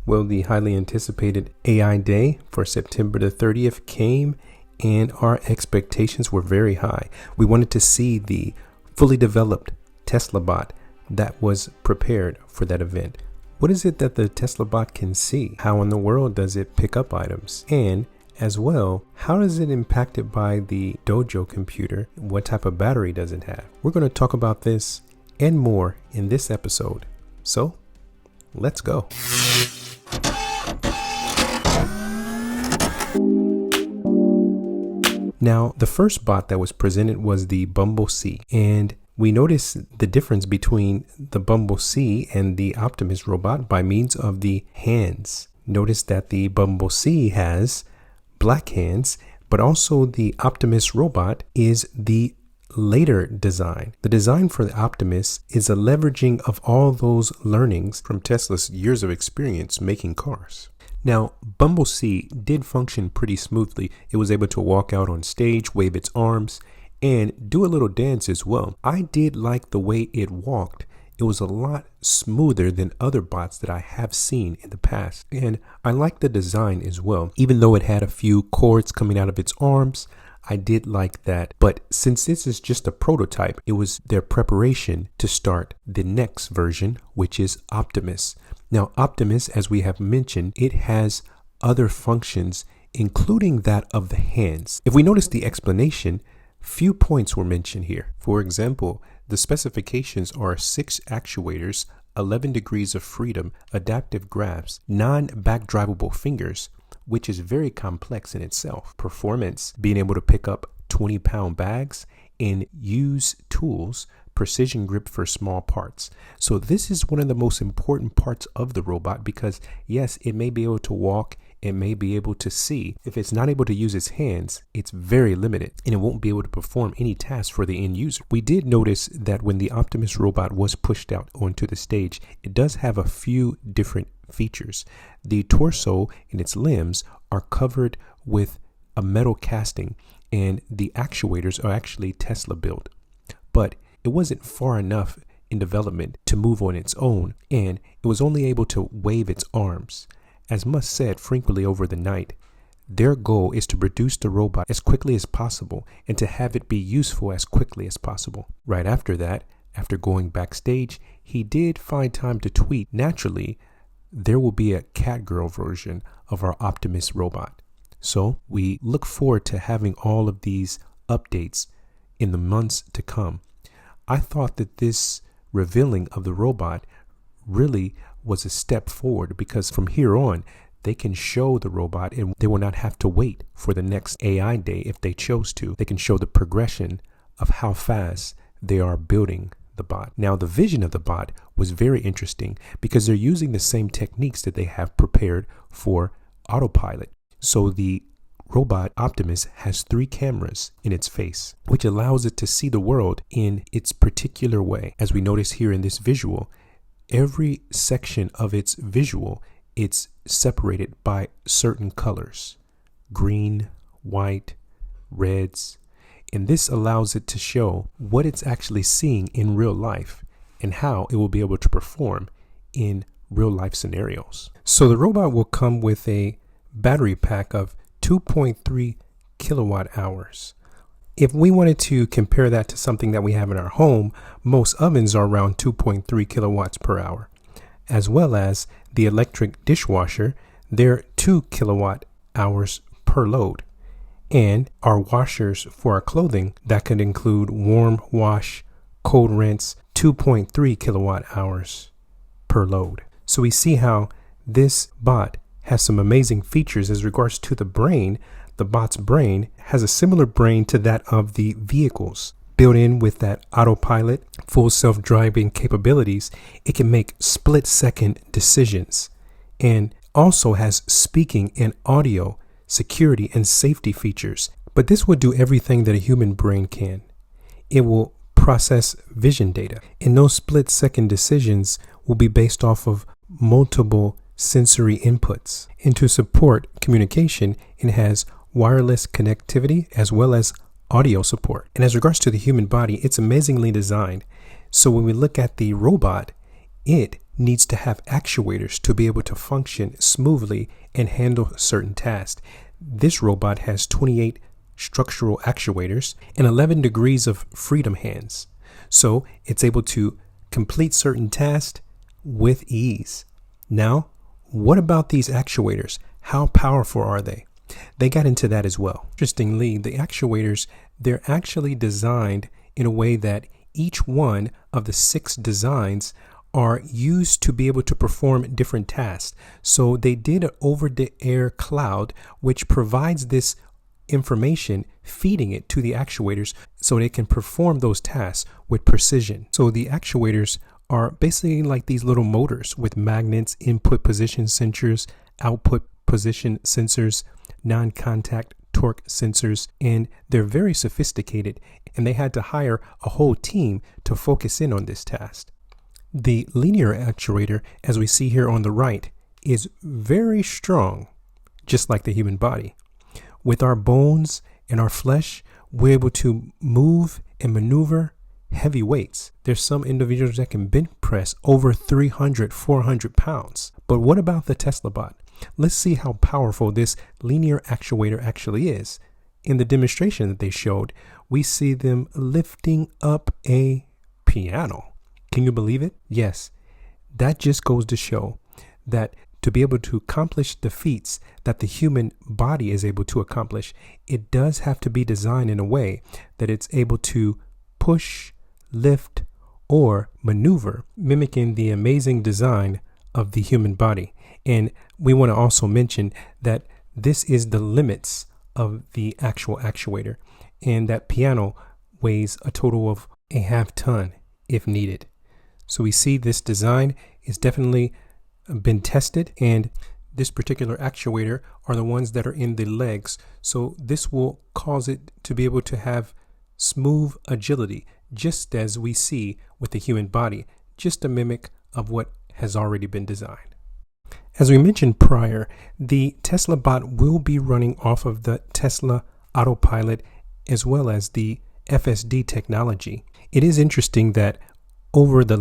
Well, the highly anticipated AI Day for September the 30th came, and our expectations were very high. We wanted to see the fully developed Tesla bot that was prepared for that event. What is it that the Tesla bot can see? How in the world does it pick up items? And as well, how is it impacted by the Dojo computer? What type of battery does it have? We're going to talk about this and more in this episode. So, let's go. Now, the first bot that was presented was the Bumble C, and we notice the difference between the Bumble C and the Optimus robot by means of the hands. Notice that the Bumble C has black hands, but also the Optimus robot is the later design. The design for the Optimus is a leveraging of all those learnings from Tesla's years of experience making cars. Now, Bumble C did function pretty smoothly. It was able to walk out on stage, wave its arms, and do a little dance as well. I did like the way it walked. It was a lot smoother than other bots that I have seen in the past. And I like the design as well. Even though it had a few cords coming out of its arms, I did like that. But since this is just a prototype, it was their preparation to start the next version, which is Optimus. Now, Optimus, as we have mentioned, it has other functions, including that of the hands. If we notice the explanation, few points were mentioned here. For example, the specifications are 6 actuators, 11 degrees of freedom, adaptive graphs, non-backdrivable fingers, which is very complex in itself. Performance, being able to pick up 20-pound bags and use tools, precision grip for small parts. So this is one of the most important parts of the robot because yes, it may be able to walk, it may be able to see. If it's not able to use its hands, it's very limited and it won't be able to perform any tasks for the end user. We did notice that when the Optimus robot was pushed out onto the stage, it does have a few different features. The torso and its limbs are covered with a metal casting and the actuators are actually Tesla built. But it wasn't far enough in development to move on its own, and it was only able to wave its arms. As Musk said frequently over the night, their goal is to produce the robot as quickly as possible and to have it be useful as quickly as possible. Right after that, after going backstage, he did find time to tweet, naturally, there will be a catgirl version of our Optimus robot. So we look forward to having all of these updates in the months to come. I thought that this revealing of the robot really was a step forward because from here on, they can show the robot and they will not have to wait for the next AI Day if they chose to. They can show the progression of how fast they are building the bot. Now, the vision of the bot was very interesting because they're using the same techniques that they have prepared for autopilot. So the robot Optimus has 3 cameras in its face, which allows it to see the world in its particular way. As we notice here in this visual, every section of its visual, it's separated by certain colors, green, white, reds, and this allows it to show what it's actually seeing in real life and how it will be able to perform in real life scenarios. So the robot will come with a battery pack of 2.3 kilowatt hours. If we wanted to compare that to something that we have in our home, most ovens are around 2.3 kilowatts per hour, as well as the electric dishwasher, they're 2 kilowatt hours per load. And our washers for our clothing, that could include warm wash, cold rinse, 2.3 kilowatt hours per load. So we see how this bot has some amazing features as regards to the brain. The bot's brain has a similar brain to that of the vehicles. Built in with that autopilot, full self-driving capabilities, it can make split-second decisions and also has speaking and audio, security and safety features. But this will do everything that a human brain can. It will process vision data, and those split-second decisions will be based off of multiple sensory inputs. And to support communication, it has wireless connectivity as well as audio support. And as regards to the human body, it's amazingly designed. So when we look at the robot, it needs to have actuators to be able to function smoothly and handle certain tasks. This robot has 28 structural actuators and 11 degrees of freedom hands. So it's able to complete certain tasks with ease. Now, what about these actuators? How powerful are they? They got into that as well. Interestingly, the actuators, they're actually designed in a way that each one of the 6 designs are used to be able to perform different tasks. So they did an over-the-air cloud, which provides this information, feeding it to the actuators so they can perform those tasks with precision. So the actuators are basically like these little motors with magnets, input position sensors, output position sensors, non-contact torque sensors, and they're very sophisticated, and they had to hire a whole team to focus in on this task. The linear actuator, as we see here on the right, is very strong, just like the human body. With our bones and our flesh, we're able to move and maneuver heavy weights. There's some individuals that can bench press over 300, 400 pounds. But what about the Tesla bot? Let's see how powerful this linear actuator actually is. In the demonstration that they showed, we see them lifting up a piano. Can you believe it? Yes, that just goes to show that to be able to accomplish the feats that the human body is able to accomplish, it does have to be designed in a way that it's able to push, lift, or maneuver, mimicking the amazing design of the human body. And we want to also mention that this is the limits of the actual actuator, and that piano weighs a total of a half ton if needed. So we see this design is definitely been tested, and this particular actuator are the ones that are in the legs. So this will cause it to be able to have smooth agility, just as we see with the human body, just a mimic of what has already been designed. As we mentioned prior, the Tesla bot will be running off of the Tesla Autopilot as well as the FSD technology. It is interesting that over the